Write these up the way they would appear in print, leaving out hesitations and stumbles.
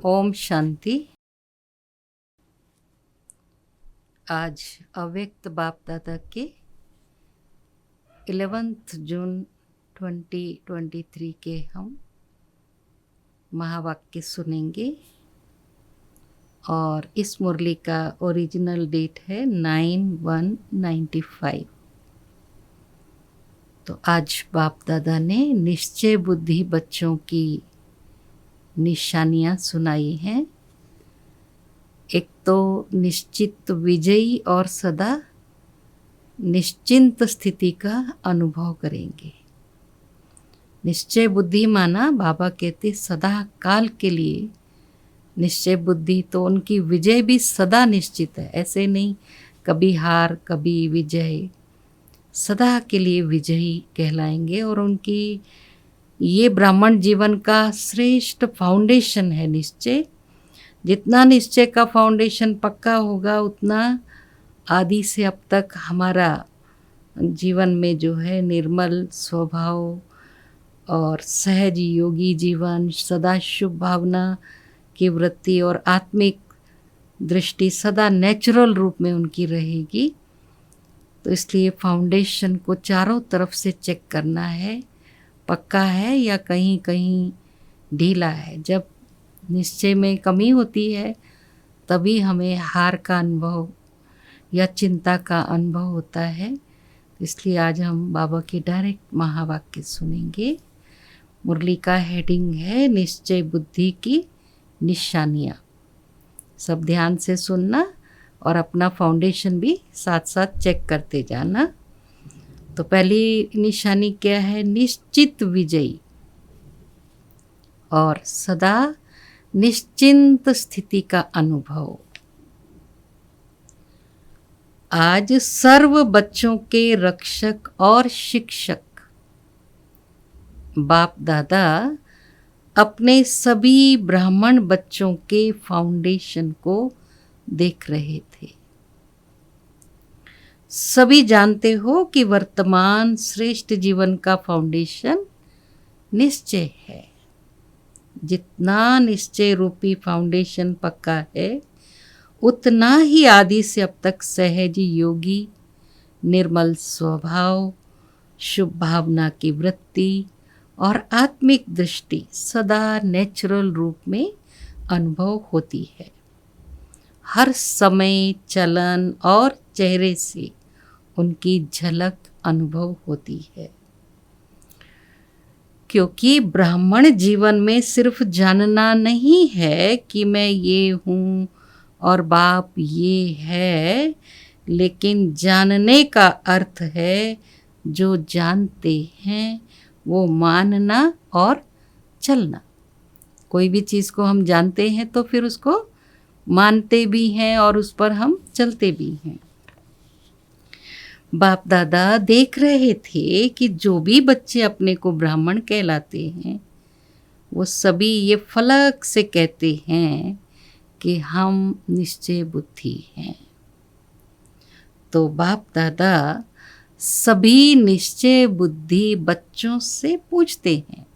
ओम शांति। आज अव्यक्त बाप दादा के 11 जून 2023 के हम महावाक्य सुनेंगे और इस मुरली का ओरिजिनल डेट है 9/1/95। तो आज बाप दादा ने निश्चय बुद्धि बच्चों की निशानियां सुनाई हैं। एक तो निश्चित विजयी और सदा निश्चिंत स्थिति का अनुभव करेंगे। निश्चय बुद्धि माना बाबा कहते सदा काल के लिए निश्चय बुद्धि, तो उनकी विजय भी सदा निश्चित है। ऐसे नहीं कभी हार कभी विजय, सदा के लिए विजयी कहलाएंगे। और उनकी ये ब्राह्मण जीवन का श्रेष्ठ फाउंडेशन है निश्चय। जितना निश्चय का फाउंडेशन पक्का होगा उतना आदि से अब तक हमारा जीवन में जो है निर्मल स्वभाव और सहज योगी जीवन, सदा शुभ भावना की वृत्ति और आत्मिक दृष्टि सदा नेचुरल रूप में उनकी रहेगी। तो इसलिए फाउंडेशन को चारों तरफ से चेक करना है, पक्का है या कहीं कहीं ढीला है। जब निश्चय में कमी होती है तभी हमें हार का अनुभव या चिंता का अनुभव होता है। इसलिए आज हम बाबा के डायरेक्ट महावाक्य सुनेंगे। मुरली का हेडिंग है निश्चय बुद्धि की निशानियाँ। सब ध्यान से सुनना और अपना फाउंडेशन भी साथ साथ चेक करते जाना। तो पहली निशानी क्या है? निश्चित विजयी और सदा निश्चिंत स्थिति का अनुभव। आज सर्व बच्चों के रक्षक और शिक्षक बाप दादा अपने सभी ब्राह्मण बच्चों के फाउंडेशन को देख रहे थे। सभी जानते हो कि वर्तमान श्रेष्ठ जीवन का फाउंडेशन निश्चय है। जितना निश्चय रूपी फाउंडेशन पक्का है उतना ही आदि से अब तक सहज योगी, निर्मल स्वभाव, शुभ भावना की वृत्ति और आत्मिक दृष्टि सदा नेचुरल रूप में अनुभव होती है। हर समय चलन और चेहरे से उनकी झलक अनुभव होती है। क्योंकि ब्राह्मण जीवन में सिर्फ जानना नहीं है कि मैं ये हूँ और बाप ये है, लेकिन जानने का अर्थ है जो जानते हैं वो मानना और चलना। कोई भी चीज़ को हम जानते हैं तो फिर उसको मानते भी हैं और उस पर हम चलते भी हैं। बाप दादा देख रहे थे कि जो भी बच्चे अपने को ब्राह्मण कहलाते हैं वो सभी ये फलक से कहते हैं कि हम निश्चय बुद्धि हैं। तो बाप दादा सभी निश्चय बुद्धि बच्चों से पूछते हैं।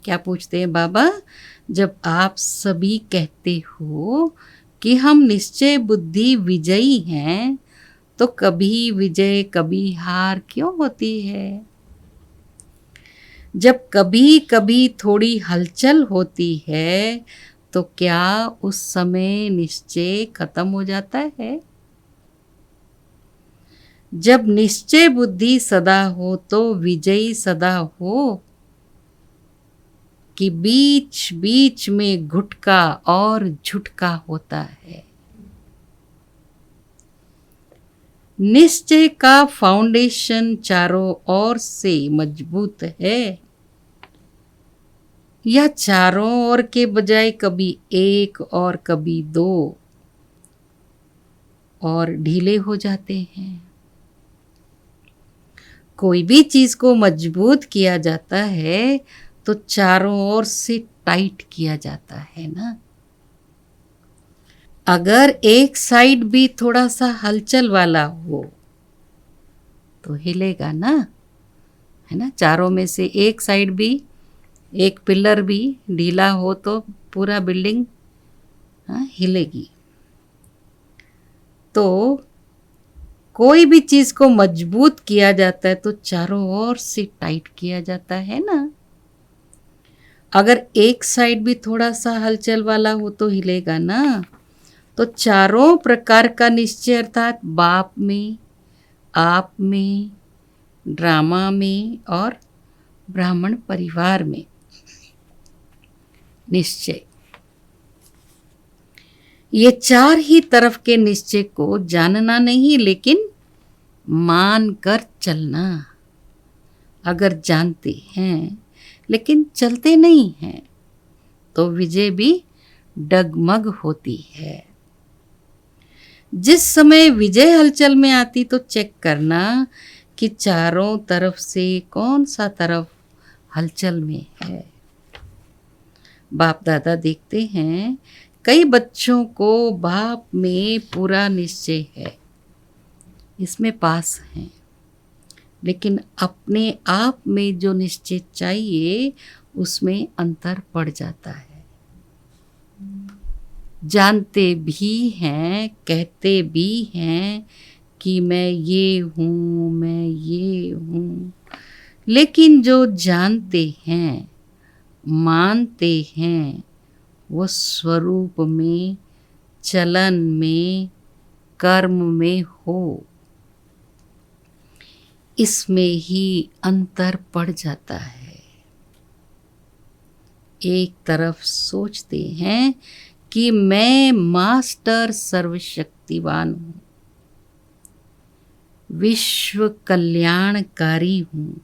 क्या पूछते हैं बाबा? जब आप सभी कहते हो कि हम निश्चय बुद्धि विजयी हैं तो कभी विजय कभी हार क्यों होती है? जब कभी कभी थोड़ी हलचल होती है तो क्या उस समय निश्चय खत्म हो जाता है? जब निश्चय बुद्धि सदा हो तो विजयी सदा हो कि बीच बीच में घुटका और झुटका होता है? निश्चय का फाउंडेशन चारों ओर से मजबूत है या चारों ओर के बजाय कभी एक और कभी दो और ढीले हो जाते हैं? कोई भी चीज को मजबूत किया जाता है तो चारों ओर से टाइट किया जाता है ना। अगर एक साइड भी थोड़ा सा हलचल वाला हो तो हिलेगा ना, है ना। चारों में से एक साइड भी एक पिलर भी ढीला हो तो पूरा बिल्डिंग हिलेगी। तो कोई भी चीज़ को मजबूत किया जाता है तो चारों ओर से टाइट किया जाता है ना। अगर एक साइड भी थोड़ा सा हलचल वाला हो तो हिलेगा ना। तो चारों प्रकार का निश्चय अर्थात बाप में, आप में, ड्रामा में और ब्राह्मण परिवार में निश्चय, ये चार ही तरफ के निश्चय को जानना नहीं लेकिन मान कर चलना। अगर जानते हैं लेकिन चलते नहीं हैं तो विजय भी डगमग होती है। जिस समय विजय हलचल में आती तो चेक करना कि चारों तरफ से कौन सा तरफ हलचल में है। बाप दादा देखते हैं कई बच्चों को बाप में पूरा निश्चय है, इसमें पास हैं, लेकिन अपने आप में जो निश्चय चाहिए उसमें अंतर पड़ जाता है। जानते भी हैं, कहते भी हैं कि मैं ये हूँ, मैं ये हूँ, लेकिन जो जानते हैं, मानते हैं, वो स्वरूप में, चलन में, कर्म में हो, इसमें ही अंतर पड़ जाता है। एक तरफ सोचते हैं कि मैं मास्टर सर्वशक्तिवान हूँ, विश्व कल्याणकारी हूँ।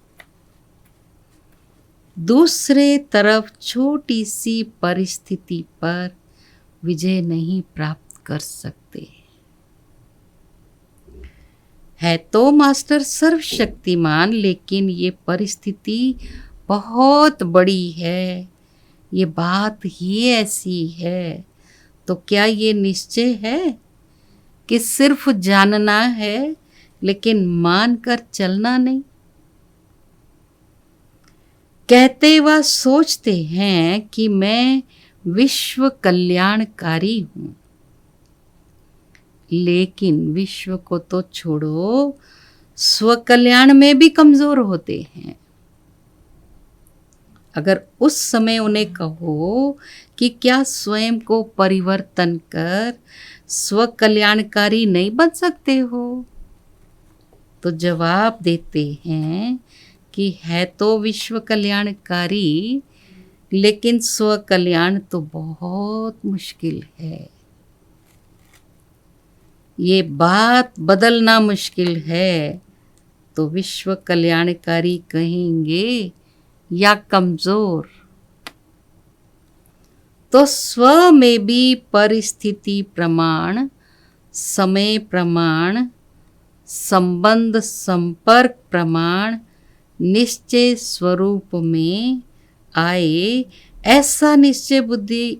दूसरे तरफ छोटी सी परिस्थिति पर विजय नहीं प्राप्त कर सकते। है तो मास्टर सर्वशक्तिमान, लेकिन ये परिस्थिति बहुत बड़ी है, ये बात ही ऐसी है। तो क्या ये निश्चय है कि सिर्फ जानना है लेकिन मान कर चलना नहीं? कहते व सोचते हैं कि मैं विश्व कल्याणकारी हूँ, लेकिन विश्व को तो छोड़ो, स्व कल्याण में भी कमजोर होते हैं। अगर उस समय उन्हें कहो कि क्या स्वयं को परिवर्तन कर स्व कल्याणकारी नहीं बन सकते हो, तो जवाब देते हैं कि है तो विश्व कल्याणकारी, लेकिन स्व कल्याण तो बहुत मुश्किल है। ये बात बदलना मुश्किल है, तो विश्व कल्याणकारी कहेंगे या कमजोर। तो स्व में भी परिस्थिति प्रमाण, समय प्रमाण, संबंध संपर्क प्रमाण, निश्चय स्वरूप में आए, ऐसा निश्चय बुद्धि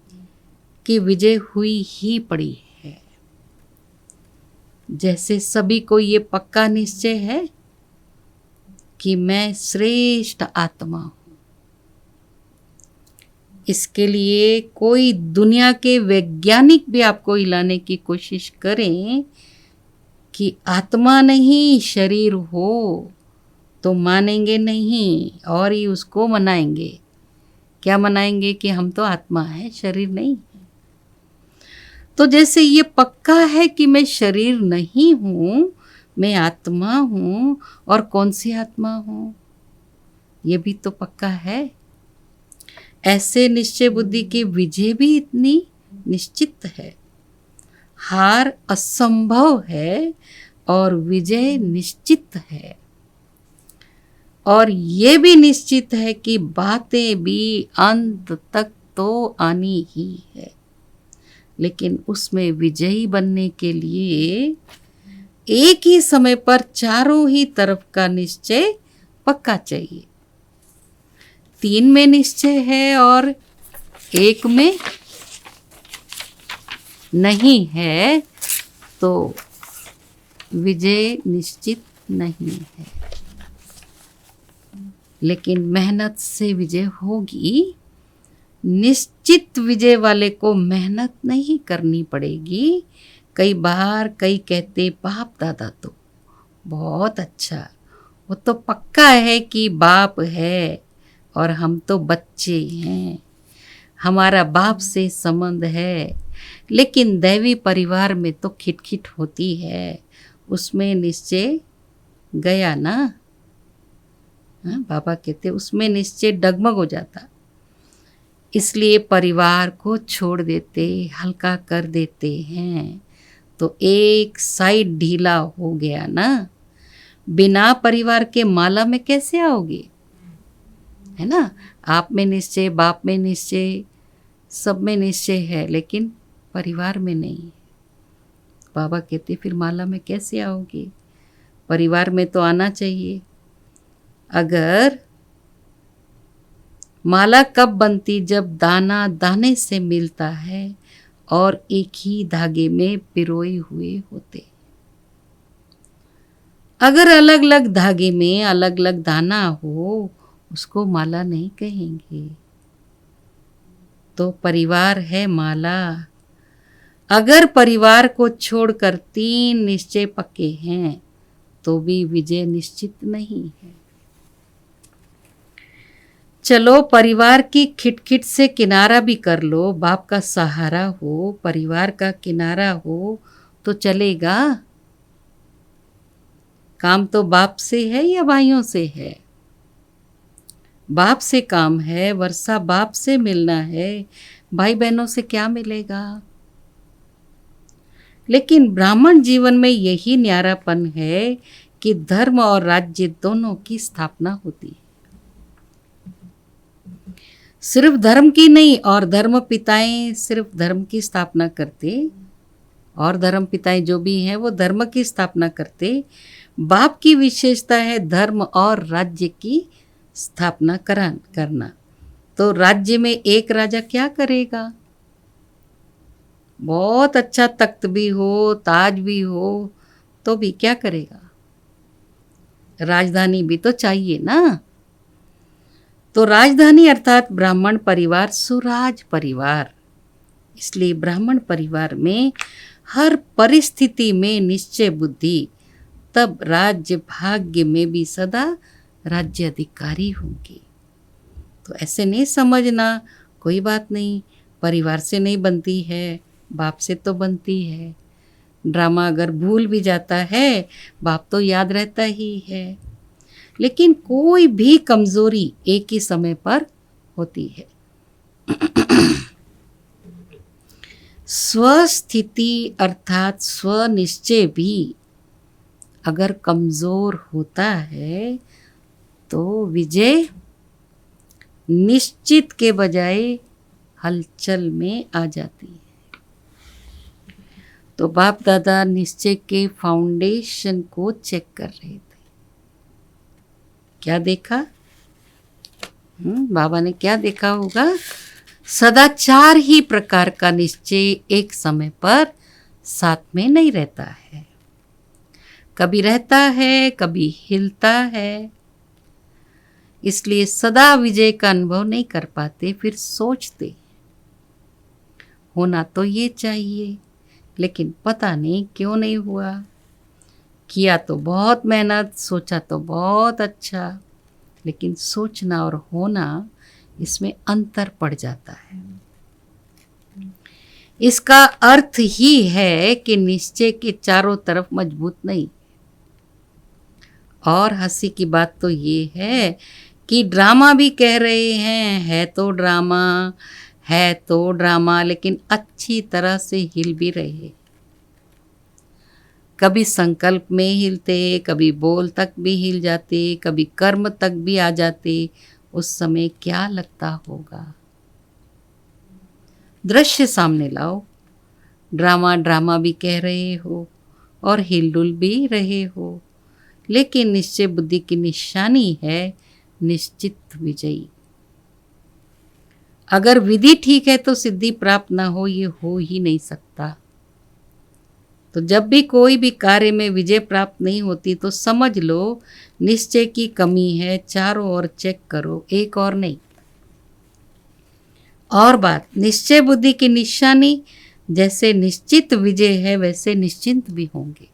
की विजय हुई ही पड़ी है। जैसे सभी को ये पक्का निश्चय है कि मैं श्रेष्ठ आत्मा हूँ। इसके लिए कोई दुनिया के वैज्ञानिक भी आपको हिलाने की कोशिश करें कि आत्मा नहीं शरीर हो, तो मानेंगे नहीं और ही उसको मनाएंगे। क्या मनाएंगे? कि हम तो आत्मा है, शरीर नहीं है। तो जैसे ये पक्का है कि मैं शरीर नहीं हूँ, मैं आत्मा हूँ, और कौन सी आत्मा हूँ ये भी तो पक्का है। ऐसे निश्चय बुद्धि की विजय भी इतनी निश्चित है। हार असंभव है और विजय निश्चित है। और ये भी निश्चित है कि बातें भी अंत तक तो आनी ही है, लेकिन उसमें विजयी बनने के लिए एक ही समय पर चारों ही तरफ का निश्चय पक्का चाहिए। 3 में निश्चय है और 1 में नहीं है तो विजय निश्चित नहीं है। लेकिन मेहनत से विजय होगी। निश्चित विजय वाले को मेहनत नहीं करनी पड़ेगी। कई बार कई कहते बाप दादा तो बहुत अच्छा, वो तो पक्का है कि बाप है और हम तो बच्चे हैं, हमारा बाप से संबंध है। लेकिन दैवी परिवार में तो खिटखिट होती है, उसमें निश्चय गया ना। हाँ, बाबा कहते उसमें निश्चय डगमग हो जाता, इसलिए परिवार को छोड़ देते, हल्का कर देते हैं, तो एक साइड ढीला हो गया ना। बिना परिवार के माला में कैसे आओगे, है ना। आप में निश्चय, बाप में निश्चय, सब में निश्चय है, लेकिन परिवार में नहीं। बाबा कहते फिर माला में कैसे आओगे, परिवार में तो आना चाहिए। अगर माला कब बनती, जब दाना दाने से मिलता है और एक ही धागे में पिरोए हुए होते। अगर अलग अलग धागे में अलग अलग दाना हो, उसको माला नहीं कहेंगे। तो परिवार है माला। अगर परिवार को छोड़कर 3 निश्चय पक्के हैं तो भी विजय निश्चित नहीं है। चलो परिवार की खिटखिट से किनारा भी कर लो, बाप का सहारा हो, परिवार का किनारा हो तो चलेगा। काम तो बाप से है या भाइयों से है, बाप से काम है, वर्षा बाप से मिलना है, भाई बहनों से क्या मिलेगा। लेकिन ब्राह्मण जीवन में यही न्यारापन है कि धर्म और राज्य दोनों की स्थापना होती है। सिर्फ धर्म की नहीं, और धर्म पिताएं सिर्फ धर्म की स्थापना करते, और धर्म पिताएं जो भी हैं वो धर्म की स्थापना करते। बाप की विशेषता है धर्म और राज्य की स्थापना करना। तो राज्य में एक राजा क्या करेगा, बहुत अच्छा तख्त भी हो, ताज भी हो, तो भी क्या करेगा, राजधानी भी तो चाहिए ना। तो राजधानी अर्थात ब्राह्मण परिवार सुराज परिवार। इसलिए ब्राह्मण परिवार में हर परिस्थिति में निश्चय बुद्धि, तब राज्य भाग्य में भी सदा राज्य अधिकारी होंगे। तो ऐसे नहीं समझना, कोई बात नहीं, परिवार से नहीं बनती है, बाप से तो बनती है। ड्रामा अगर भूल भी जाता है, बाप तो याद रहता ही है। लेकिन कोई भी कमजोरी एक ही समय पर होती है। स्वस्थिति अर्थात स्वनिश्चय भी अगर कमजोर होता है तो विजय निश्चित के बजाय हलचल में आ जाती है। तो बाप दादा निश्चय के फाउंडेशन को चेक कर रहे थे। क्या देखा, बाबा ने क्या देखा होगा, सदा 4 ही प्रकार का निश्चय एक समय पर साथ में नहीं रहता है, कभी रहता है, कभी हिलता है। इसलिए सदा विजय का अनुभव नहीं कर पाते, फिर सोचते होना तो ये चाहिए, लेकिन पता नहीं क्यों नहीं हुआ। किया तो बहुत मेहनत, सोचा तो बहुत अच्छा, लेकिन सोचना और होना इसमें अंतर पड़ जाता है। इसका अर्थ ही है कि निश्चय के चारों तरफ मजबूत नहीं। और हंसी की बात तो ये है कि ड्रामा भी कह रहे हैं, है तो ड्रामा, है तो ड्रामा, लेकिन अच्छी तरह से हिल भी रहे। कभी संकल्प में हिलते, कभी बोल तक भी हिल जाते, कभी कर्म तक भी आ जाते। उस समय क्या लगता होगा, दृश्य सामने लाओ। ड्रामा ड्रामा भी कह रहे हो और हिलडुल भी रहे हो, लेकिन निश्चय बुद्धि की निशानी है निश्चित विजयी। अगर विधि ठीक है तो सिद्धि प्राप्त ना हो, ये हो ही नहीं सकता। तो जब भी कोई भी कार्य में विजय प्राप्त नहीं होती तो समझ लो निश्चय की कमी है, चारों ओर चेक करो, एक और नहीं। और बात, निश्चय बुद्धि की निशानी जैसे निश्चित विजय है वैसे निश्चिंत भी होंगे।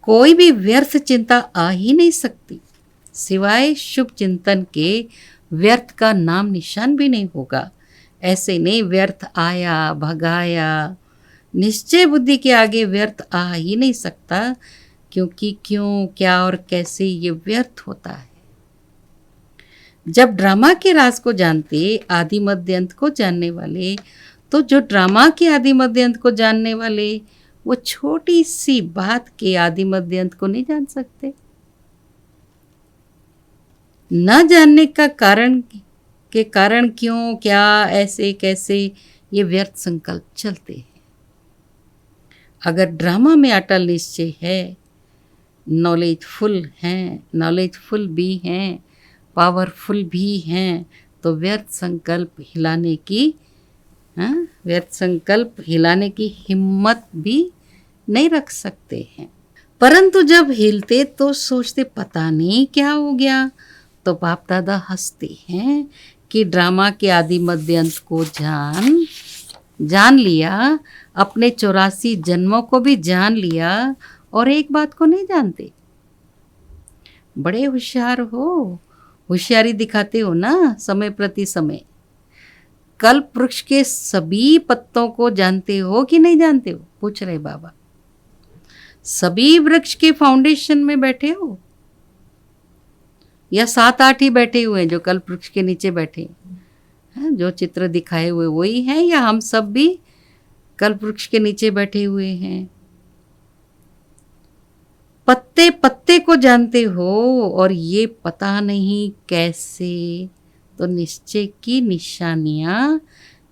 कोई भी व्यर्थ चिंता आ ही नहीं सकती, सिवाय शुभ चिंतन के व्यर्थ का नाम निशान भी नहीं होगा। ऐसे नहीं व्यर्थ आया भगाया, निश्चय बुद्धि के आगे व्यर्थ आ ही नहीं सकता, क्योंकि क्यों क्या और कैसे ये व्यर्थ होता है। जब ड्रामा के राज को जानते, आदि मध्य अंत को जानने वाले, तो जो ड्रामा के आदि मध्य अंत को जानने वाले वो छोटी सी बात के आदि मध्य अंत को नहीं जान सकते। न जानने का कारण के कारण क्यों क्या ऐसे कैसे ये व्यर्थ संकल्प चलते हैं। अगर ड्रामा में अटल निश्चय है, नॉलेजफुल भी हैं, पावरफुल भी हैं, तो व्यर्थ संकल्प हिलाने की हिम्मत भी नहीं रख सकते हैं। परंतु जब हिलते तो सोचते पता नहीं क्या हो गया, तो बाप दादा हंसते हैं कि ड्रामा के आदि मध्य अंत को जान लिया, अपने 84 जन्मों को भी जान लिया और एक बात को नहीं जानते। बड़े होशियार हो, होशियारी दिखाते हो ना समय प्रति समय। कल्प वृक्ष के सभी पत्तों को जानते हो कि नहीं जानते हो, पूछ रहे बाबा। सभी वृक्ष के फाउंडेशन में बैठे हो या 7-8 ही बैठे हुए हैं जो कल्प वृक्ष के नीचे बैठे हैं? जो चित्र दिखाए हुए वही हैं या हम सब भी कल्प वृक्ष के नीचे बैठे हुए हैं? पत्ते पत्ते को जानते हो और ये पता नहीं कैसे, तो निश्चय की निशानियां,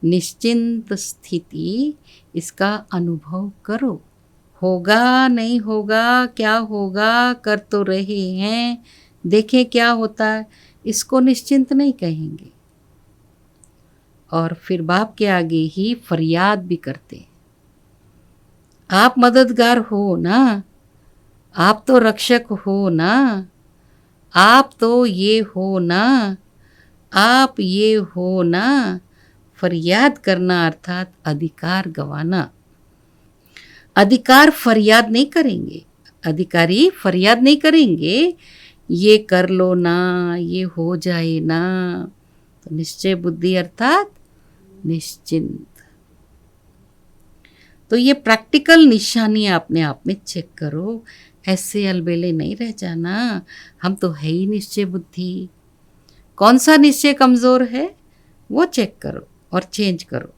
निश्चिंत स्थिति, इसका अनुभव करो। होगा नहीं होगा, क्या होगा, कर तो रहे हैं, देखें क्या होता है, इसको निश्चिंत नहीं कहेंगे। और फिर बाप के आगे ही फरियाद भी करते। आप मददगार हो ना, आप तो रक्षक हो ना, आप तो ये हो ना, आप ये हो ना। फरियाद करना अर्थात अधिकार गंवाना। अधिकार फरियाद नहीं करेंगे, अधिकारी फरियाद नहीं करेंगे, ये कर लो ना, ये हो जाए ना। तो निश्चय बुद्धि अर्थात निश्चिंत। तो ये प्रैक्टिकल निशानी अपने आप में चेक करो, ऐसे अलबेले नहीं रह जाना। हम तो है ही निश्चय बुद्धि। कौन सा निश्चय कमज़ोर है वो चेक करो और चेंज करो।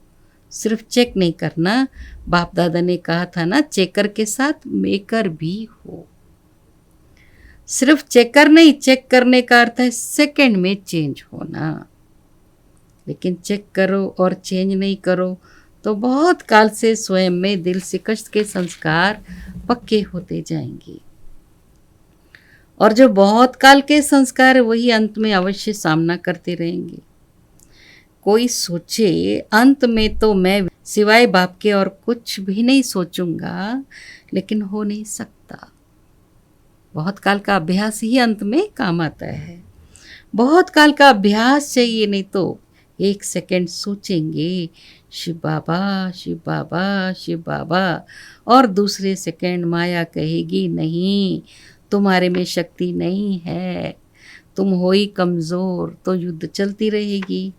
सिर्फ चेक नहीं करना, बाप दादा ने कहा था ना, चेकर के साथ मेकर भी हो। सिर्फ चेकर नहीं, चेक करने का अर्थ है सेकंड में चेंज होना। लेकिन चेक करो और चेंज नहीं करो तो बहुत काल से स्वयं में दिल शिकस्त के संस्कार पक्के होते जाएंगे। और जो बहुत काल के संस्कार है वही अंत में अवश्य सामना करते रहेंगे। कोई सोचे अंत में तो मैं सिवाय बाप के और कुछ भी नहीं सोचूंगा, लेकिन हो नहीं सकता। बहुत काल का अभ्यास ही अंत में काम आता है। बहुत काल का अभ्यास चाहिए, नहीं तो 1 सेकंड सोचेंगे शिव बाबा शिव बाबा शिव बाबा, और दूसरे सेकंड माया कहेगी नहीं, तुम्हारे में शक्ति नहीं है, तुम हो ही कमज़ोर। तो युद्ध चलती रहेगी।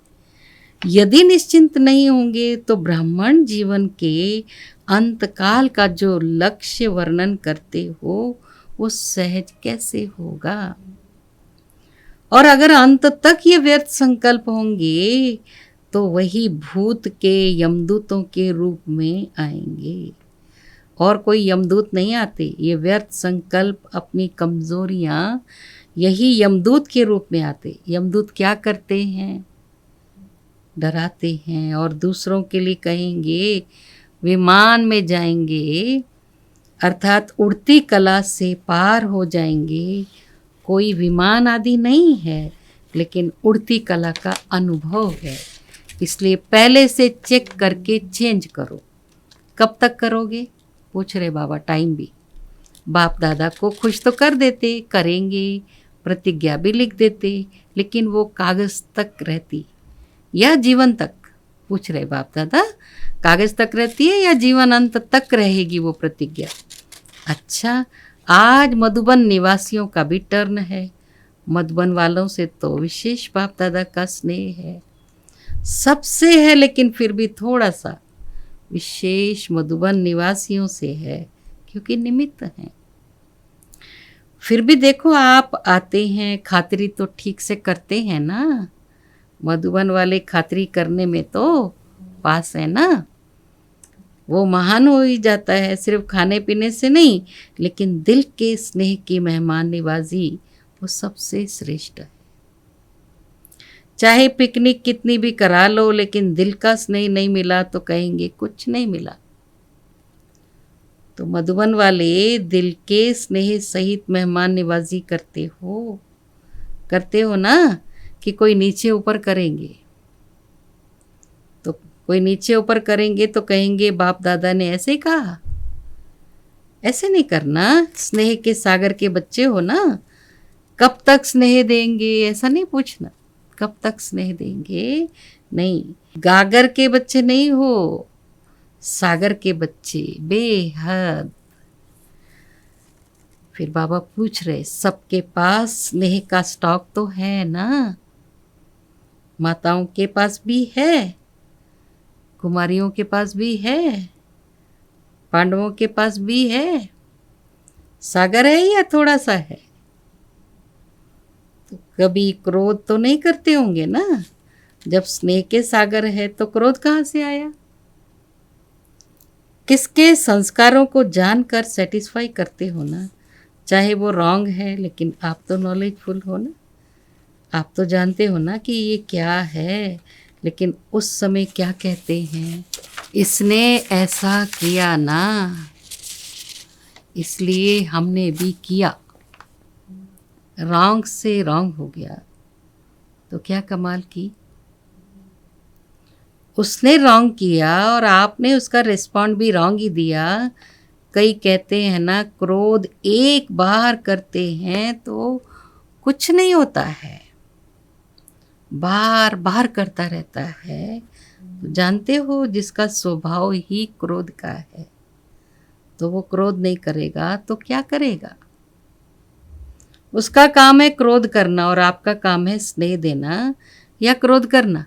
यदि निश्चिंत नहीं होंगे तो ब्राह्मण जीवन के अंतकाल का जो लक्ष्य वर्णन करते हो वो सहज कैसे होगा। और अगर अंत तक ये व्यर्थ संकल्प होंगे तो वही भूत के यमदूतों के रूप में आएंगे, और कोई यमदूत नहीं आते। ये व्यर्थ संकल्प अपनी कमजोरियां यही यमदूत के रूप में आते। यमदूत क्या करते हैं? डराते हैं और दूसरों के लिए कहेंगे विमान में जाएंगे, अर्थात उड़ती कला से पार हो जाएंगे। कोई विमान आदि नहीं है, लेकिन उड़ती कला का अनुभव है। इसलिए पहले से चेक करके चेंज करो। कब तक करोगे? पूछ रहे बाबा टाइम भी। बाप दादा को खुश तो कर देते, करेंगे, प्रतिज्ञा भी लिख देते, लेकिन वो कागज़ तक रहती या जीवन तक? पूछ रहे बाप दादा, कागज़ तक रहती है या जीवन अंत तक रहेगी वो प्रतिज्ञा? अच्छा, आज मधुबन निवासियों का भी टर्न है। मधुबन वालों से तो विशेष बाप दादा का स्नेह है, सबसे है, लेकिन फिर भी थोड़ा सा विशेष मधुबन निवासियों से है, क्योंकि निमित्त हैं। फिर भी देखो, आप आते हैं, खातिरी तो ठीक से करते हैं ना? मधुबन वाले खातिरी करने में तो पास है ना? वो महान हो ही जाता है, सिर्फ खाने पीने से नहीं, लेकिन दिल के स्नेह की मेहमान निवाजी वो सबसे श्रेष्ठ है। चाहे पिकनिक कितनी भी करा लो, लेकिन दिल का स्नेह नहीं मिला तो कहेंगे कुछ नहीं मिला। तो मधुबन वाले दिल के स्नेह सहित मेहमान निवाजी करते हो ना? कि कोई नीचे ऊपर करेंगे, तो कोई नीचे ऊपर करेंगे तो कहेंगे बाप दादा ने ऐसे कहा। ऐसे नहीं करना, स्नेह के सागर के बच्चे हो ना, कब तक स्नेह देंगे ऐसा नहीं पूछना, कब तक स्नेह देंगे नहीं। गागर के बच्चे नहीं हो, सागर के बच्चे, बेहद। फिर बाबा पूछ रहे, सबके पास स्नेह का स्टॉक तो है ना? माताओं के पास भी है, कुमारियों के पास भी है, पांडवों के पास भी है। सागर है या थोड़ा सा है? तो कभी क्रोध तो नहीं करते होंगे ना? जब स्नेह के सागर है तो क्रोध कहाँ से आया? किसके संस्कारों को जानकर सेटिस्फाई करते हो ना? चाहे वो रॉन्ग है, लेकिन आप तो नॉलेजफुल हो ना, आप तो जानते हो ना कि ये क्या है, लेकिन उस समय क्या कहते हैं? इसने ऐसा किया ना, इसलिए हमने भी किया। रॉन्ग से रॉन्ग हो गया तो क्या कमाल की? उसने रॉन्ग किया और आपने उसका रिस्पॉन्ड भी रॉन्ग ही दिया। कई कहते हैं ना, क्रोध एक बार करते हैं तो कुछ नहीं होता है, बार बार करता रहता है। तो जानते हो, जिसका स्वभाव ही क्रोध का है, तो वो क्रोध नहीं करेगा तो क्या करेगा? उसका काम है क्रोध करना और आपका काम है स्नेह देना या क्रोध करना।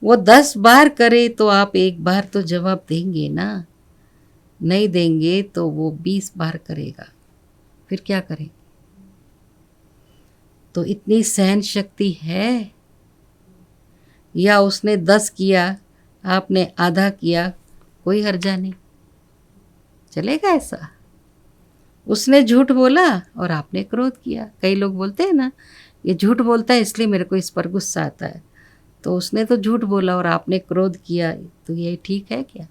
वो 10 बार करे तो आप एक बार तो जवाब देंगे ना, नहीं देंगे तो वो 20 बार करेगा, फिर क्या करें? तो इतनी सहन शक्ति है? या उसने 10 किया, आपने आधा किया, कोई हर्जा नहीं, चलेगा ऐसा? उसने झूठ बोला और आपने क्रोध किया। कई लोग बोलते हैं ना, ये झूठ बोलता है इसलिए मेरे को इस पर गुस्सा आता है। तो उसने तो झूठ बोला और आपने क्रोध किया, तो ये ठीक है क्या?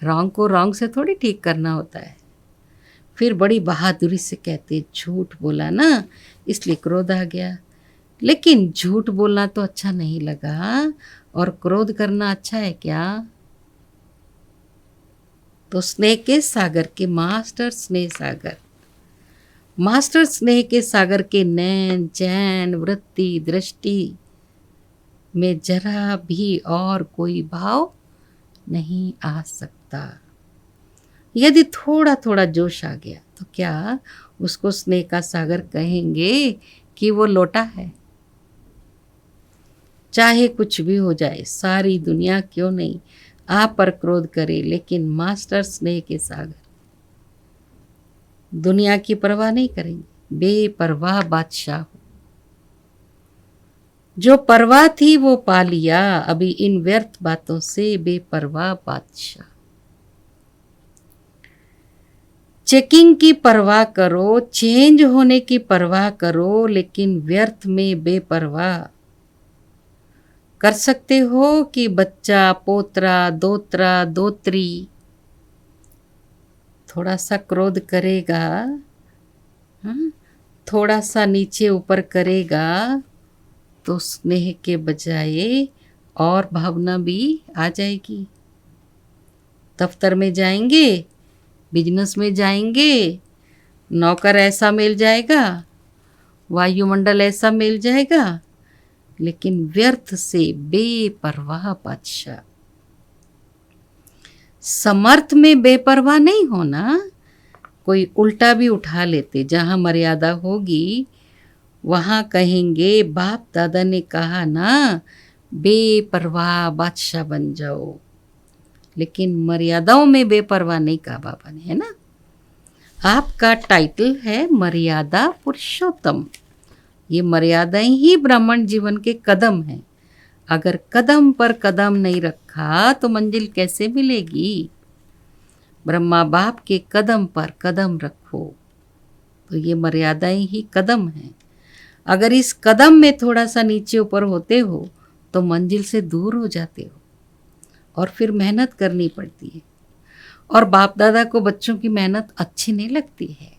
रॉन्ग को रॉन्ग से थोड़ी ठीक करना होता है। फिर बड़ी बहादुरी से कहते, झूठ बोला ना इसलिए क्रोध आ गया। लेकिन झूठ बोलना तो अच्छा नहीं लगा, और क्रोध करना अच्छा है क्या? तो स्नेह के सागर के मास्टर स्नेह सागर, मास्टर स्नेह के सागर के नैन चैन वृत्ति दृष्टि में जरा भी और कोई भाव नहीं आ सकता। यदि थोड़ा थोड़ा जोश आ गया तो क्या उसको स्नेह का सागर कहेंगे कि वो लोटा है? चाहे कुछ भी हो जाए, सारी दुनिया क्यों नहीं आप पर क्रोध करे, लेकिन मास्टर स्नेह के सागर दुनिया की परवाह नहीं करेंगे, बेपरवाह बादशाह हो। जो परवाह थी वो पा लिया, अभी इन व्यर्थ बातों से बेपरवाह बादशाह। चेकिंग की परवाह करो, चेंज होने की परवाह करो, लेकिन व्यर्थ में बेपरवाह कर सकते हो कि बच्चा पोतरा दोतरा दोत्री थोड़ा सा क्रोध करेगा, थोड़ा सा नीचे ऊपर करेगा, तो स्नेह के बजाय और भावना भी आ जाएगी। दफ्तर में जाएंगे, बिजनेस में जाएंगे, नौकर ऐसा मिल जाएगा, वायुमंडल ऐसा मिल जाएगा, लेकिन व्यर्थ से बेपरवाह बादशाह। समर्थ में बेपरवाह नहीं होना, कोई उल्टा भी उठा लेते। जहाँ मर्यादा होगी वहाँ कहेंगे बाप दादा ने कहा ना, बेपरवाह बादशाह बन जाओ। लेकिन मर्यादाओं में बेपरवाह नहीं कहा बाबा ने, है ना। आपका टाइटल है मर्यादा पुरुषोत्तम। ये मर्यादाएं ही ब्राह्मण जीवन के कदम हैं। अगर कदम पर कदम नहीं रखा तो मंजिल कैसे मिलेगी। ब्रह्मा बाप के कदम पर कदम रखो, तो ये मर्यादाएं ही कदम हैं। अगर इस कदम में थोड़ा सा नीचे ऊपर होते हो तो मंजिल से दूर हो जाते हो और फिर मेहनत करनी पड़ती है। और बाप दादा को बच्चों की मेहनत अच्छी नहीं लगती है।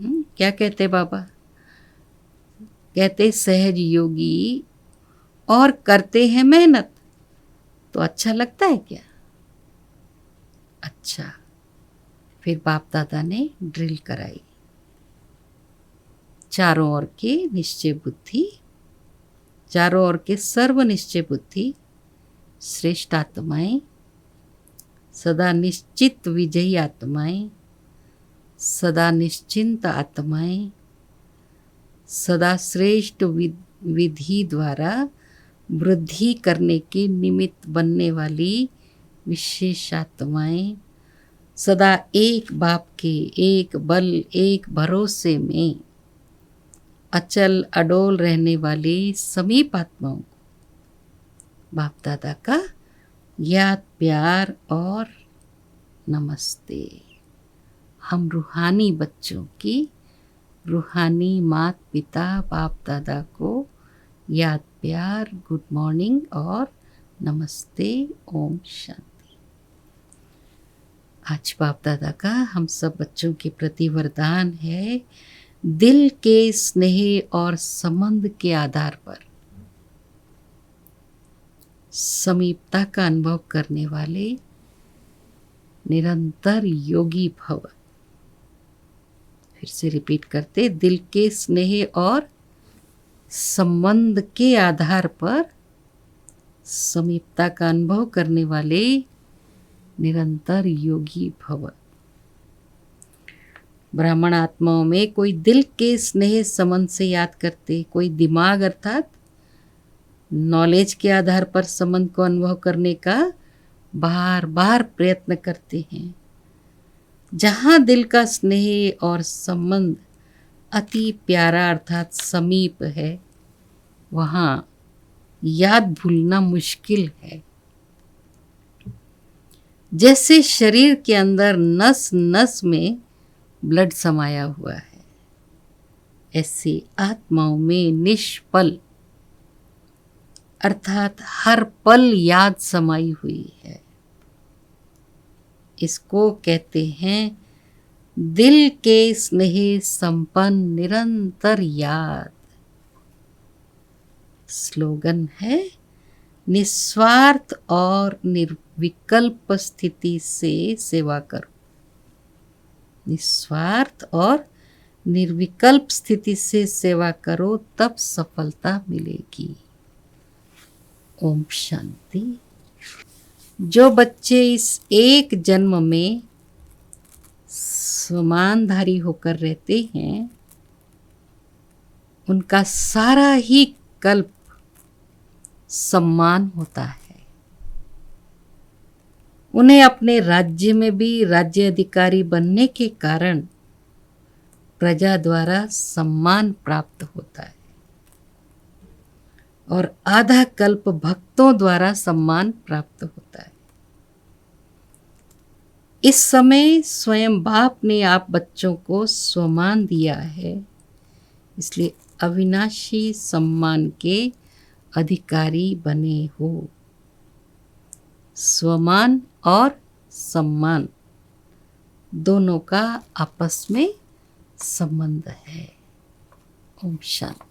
क्या कहते बाबा? कहते सहज योगी और करते हैं मेहनत, तो अच्छा लगता है क्या? अच्छा, फिर बाप दादा ने ड्रिल कराई। चारों ओर के निश्चय बुद्धि, चारों ओर के सर्व निश्चय बुद्धि, श्रेष्ठ आत्माएं, सदा निश्चित विजयी आत्माएं, सदा निश्चिंत आत्माएं, सदा श्रेष्ठ विधि द्वारा वृद्धि करने के निमित्त बनने वाली विशेष आत्माएं, सदा एक बाप के एक बल एक भरोसे में अचल अडोल रहने वाली समीप आत्माओं को बाप दादा का याद प्यार और नमस्ते। हम रूहानी बच्चों की रूहानी माता पिता बाप दादा को याद प्यार, गुड मॉर्निंग और नमस्ते, ओम शांति। आज बाप दादा का हम सब बच्चों के प्रति वरदान है, दिल के स्नेह और संबंध के आधार पर समीपता का अनुभव करने वाले निरंतर योगी भव। फिर से रिपीट करते, दिल के स्नेह और संबंध के आधार पर समीपता का अनुभव करने वाले निरंतर योगी भव। ब्राह्मण आत्माओं में कोई दिल के स्नेह संबंध से याद करते, कोई दिमाग अर्थात नॉलेज के आधार पर संबंध को अनुभव करने का बार बार प्रयत्न करते हैं। जहाँ दिल का स्नेह और संबंध अति प्यारा अर्थात समीप है, वहाँ याद भूलना मुश्किल है। जैसे शरीर के अंदर नस नस में ब्लड समाया हुआ है, ऐसे आत्माओं में निष्पल अर्थात हर पल याद समाई हुई है। इसको कहते हैं दिल के स्नेह संपन्न निरंतर याद। स्लोगन है, निस्वार्थ और निर्विकल्प स्थिति से सेवा करो। निस्वार्थ और निर्विकल्प स्थिति से सेवा करो, तब सफलता मिलेगी। ओम शांति। जो बच्चे इस एक जन्म में समानधारी होकर रहते हैं, उनका सारा ही कल्प सम्मान होता है। उन्हें अपने राज्य में भी राज्य अधिकारी बनने के कारण प्रजा द्वारा सम्मान प्राप्त होता है और आधा कल्प भक्तों द्वारा सम्मान प्राप्त होता है। इस समय स्वयं बाप ने आप बच्चों को सम्मान दिया है, इसलिए अविनाशी सम्मान के अधिकारी बने हो। स्वमान और सम्मान दोनों का आपस में संबंध है। ओम शांति।